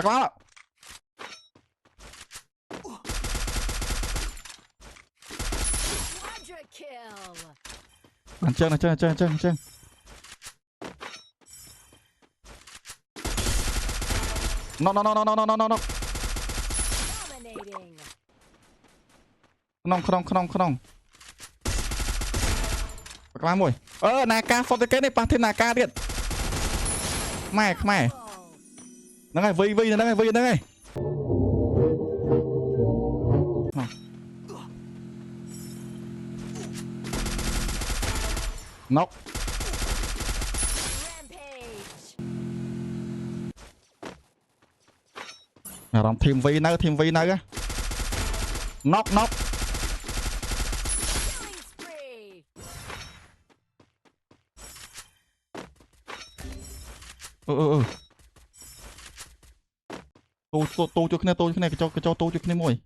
bắt nó ăn chân nó không bắt má mồi naka phong cái này pa thêm naka điện mày nó ngay vi nó ngay nóc làm thêm vi nữa á nóc tô cho cái này cho tô cho cái này mồi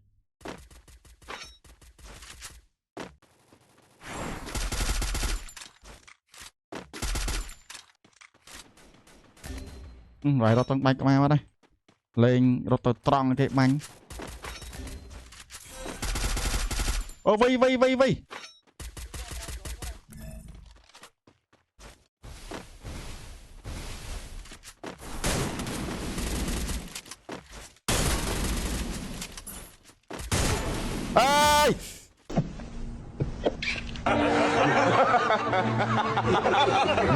rồi tao bay cái vào đây lên rồi tao tròn cái bánh vi ơi